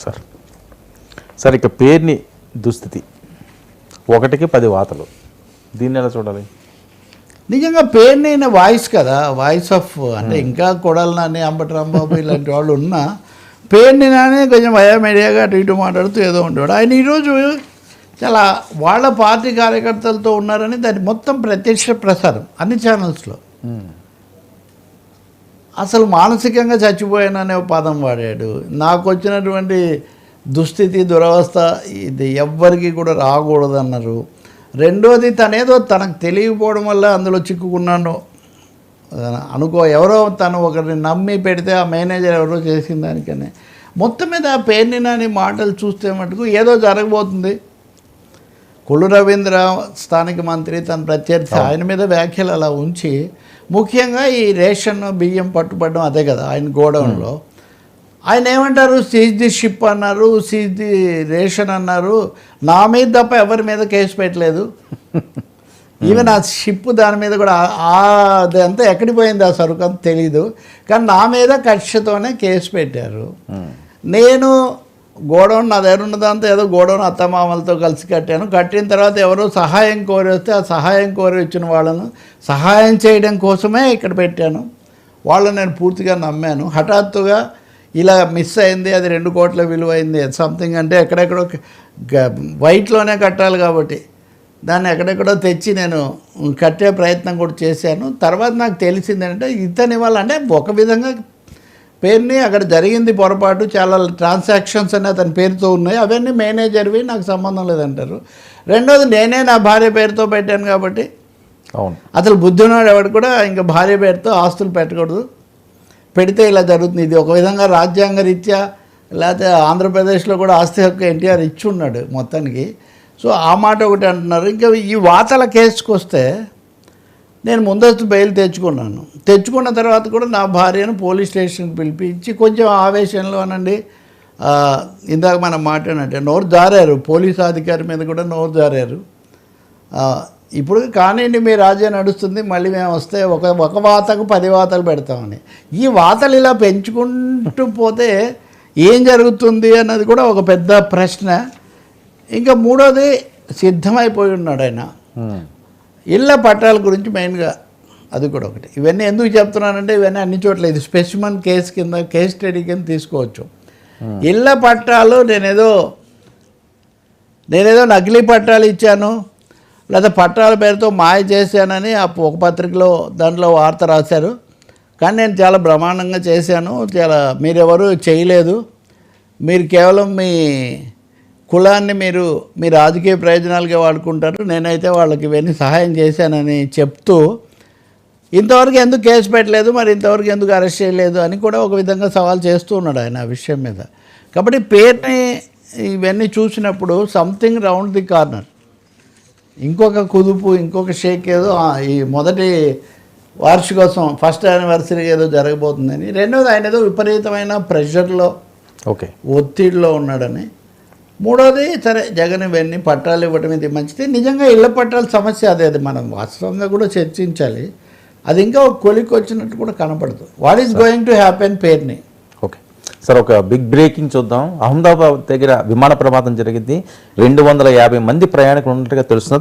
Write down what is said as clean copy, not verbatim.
Sir sir ఇక పేరుని దుస్థితి 1కి 10 వాతలు, దీన్ని ఎలా చూడాలి? నిజంగా పేరునైన వాయిస్ కదా, వాయిస్ ఆఫ్ అంటే ఇంకా కొడాలి నాని, అంబటి రాంబాబు ఇలాంటి వాళ్ళు ఉన్నా పేరుని నాని కొంచెం మీడియాగా అటు ఇటు మాట్లాడుతూ ఏదో ఉండేవాడు. ఆయన ఈరోజు చాలా వాళ్ళ పార్టీ కార్యకర్తలతో ఉన్నారని దాని మొత్తం ప్రత్యక్ష ప్రసారం అన్ని ఛానల్స్లో. అసలు మానసికంగా చచ్చిపోయాననే పదం వాడాడు. నాకు వచ్చినటువంటి దుస్థితి దురవస్థ ఇది ఎవ్వరికి కూడా రాకూడదన్నారు. రెండోది తనేదో తనకు తెలియకపోవడం వల్ల అందులో చిక్కుకున్నాను ఎవరో తను ఒకరిని నమ్మి పెడితే ఆ మేనేజర్ ఎవరో చేసిన దానికనే. మొత్తం మీద ఆ పేరుని నాని మాటలు చూస్తే మటుకు ఏదో జరగబోతుంది. కొల్లు రవీంద్ర స్థానిక మంత్రి తన ప్రత్యర్థి ఆయన మీద వ్యాఖ్యలు అలా ఉంచి, ముఖ్యంగా ఈ రేషన్ బియ్యం పట్టుబడడం అదే కదా ఆయన గోడౌన్లో. ఆయన ఏమంటారు, సీజ్ ది షిప్ అన్నారు, సీజ్ ది రేషన్ అన్నారు. నా మీద తప్ప ఎవరి మీద కేసు పెట్టలేదు. ఈవెన్ ఆ షిప్ దాని మీద కూడా అదంతా ఎక్కడికి పోయింది ఆ సరుకు అంత తెలీదు, కానీ నా మీద కక్షతోనే కేసు పెట్టారు. నేను గోడౌన్ నా దగ్గర ఉన్నదంతా ఏదో గోడౌన్ అత్తమామలతో కలిసి కట్టాను. కట్టిన తర్వాత ఎవరో సహాయం కోరి వస్తే ఆ సహాయం కోరి వచ్చిన వాళ్ళను సహాయం చేయడం కోసమే ఇక్కడ పెట్టాను. వాళ్ళని నేను పూర్తిగా నమ్మాను. హఠాత్తుగా ఇలా మిస్ అయింది, అది 2 కోట్ల విలువైంది సంథింగ్. అంటే ఎక్కడెక్కడో వైట్లోనే కట్టాలి కాబట్టి దాన్ని ఎక్కడెక్కడో తెచ్చి నేను కట్టే ప్రయత్నం కూడా చేశాను. తర్వాత నాకు తెలిసింది అంటే ఇతని వల్ల, అంటే ఒక విధంగా పేరుని అక్కడ జరిగింది పొరపాటు, చాలా ట్రాన్సాక్షన్స్ అనే అతని పేరుతో ఉన్నాయి, అవన్నీ మేనేజర్వి, నాకు సంబంధం లేదంటారు. రెండోది నేనే నా భార్య పేరుతో పెట్టాను కాబట్టి అవును, అసలు బుద్ధినాడు ఎవడు కూడా ఇంకా భార్య పేరుతో ఆస్తులు పెట్టకూడదు, పెడితే ఇలా జరుగుతుంది. ఇది ఒక విధంగా రాజ్యాంగ రీత్యా లేకపోతే ఆంధ్రప్రదేశ్లో కూడా ఆస్తి హక్కు ఎన్టీఆర్ ఇచ్చి ఉన్నాడు మొత్తానికి. సో ఆ మాట ఒకటి అంటున్నారు. ఇంకా ఈ వాతల కేసుకు వస్తే నేను ముందస్తు బెయిల్ తెచ్చుకున్న తర్వాత కూడా నా భార్యను పోలీస్ స్టేషన్కి పిలిపించి కొంచెం ఆవేశంలో అనండి, ఇందాక మనం మాట్లాడినట్టే నోరు జారారు, పోలీసు అధికారి మీద కూడా నోరు జారారు. ఇప్పుడు కానివ్వండి మీ రాజ్యం నడుస్తుంది, మళ్ళీ మేము వస్తే ఒక వాతకు 10 వాతలు పెడతామని. ఈ వాతలు ఇలా పెంచుకుంటూ పోతే ఏం జరుగుతుంది అన్నది కూడా ఒక పెద్ద ప్రశ్న. ఇంకా మూడోది సిద్ధమైపోయి ఉన్నాడు ఆయన ఇళ్ళ పట్టాల గురించి మెయిన్గా, అది కూడా ఒకటి. ఇవన్నీ ఎందుకు చెప్తున్నానంటే ఇవన్నీ అన్ని చోట్ల ఇది స్పెసిమన్ కేసు కింద, కేస్ స్టడీ కింద తీసుకోవచ్చు. ఇళ్ళ పట్టాలు నేనేదో నకిలీ పట్టాలు ఇచ్చాను లేదా పట్టాల పేరుతో మాయ చేశానని ఒక పత్రికలో దాంట్లో వార్త రాశారు. కానీ నేను చాలా బ్రహ్మాండంగా చేశాను, చాలా మీరెవరు చేయలేదు, మీరు కేవలం మీ కులాన్ని మీ రాజకీయ ప్రయోజనాలుగా వాడుకుంటారు, నేనైతే వాళ్ళకి ఇవన్నీ సహాయం చేశానని చెప్తూ ఇంతవరకు ఎందుకు కేసు పెట్టలేదు, మరి ఇంతవరకు ఎందుకు అరెస్ట్ చేయలేదు అని కూడా ఒక విధంగా సవాల్ చేస్తూ ఉన్నాడు ఆయన ఆ విషయం మీద. కాబట్టి పేరుని ఇవన్నీ చూసినప్పుడు సంథింగ్ రౌండ్ ది కార్నర్, ఇంకొక కుదుపు, ఇంకొక షేక్ ఏదో ఈ మొదటి వార్షికోత్సవం ఫస్ట్ యానివర్సరీ ఏదో జరగబోతుందని. రెండోది ఆయన ఏదో విపరీతమైన ప్రెషర్లో ఒత్తిడిలో ఉన్నాడని. మూడోది సరే జగన్ ఇవన్నీ పట్టాలు ఇవ్వటం ఇది మంచిది. నిజంగా ఇళ్ల పట్టాల సమస్య అది మనం వాస్తవంగా కూడా చర్చించాలి. అది ఇంకా ఒక కొలికి వచ్చినట్టు కూడా కనపడదు. What is going to happen పేరుని. ఓకే సార్, ఒక బిగ్ బ్రేకింగ్ చూద్దాం. అహ్మదాబాద్ దగ్గర విమాన ప్రమాదం జరిగింది, 250 మంది ప్రయాణికులు ఉన్నట్టుగా తెలుస్తున్నది.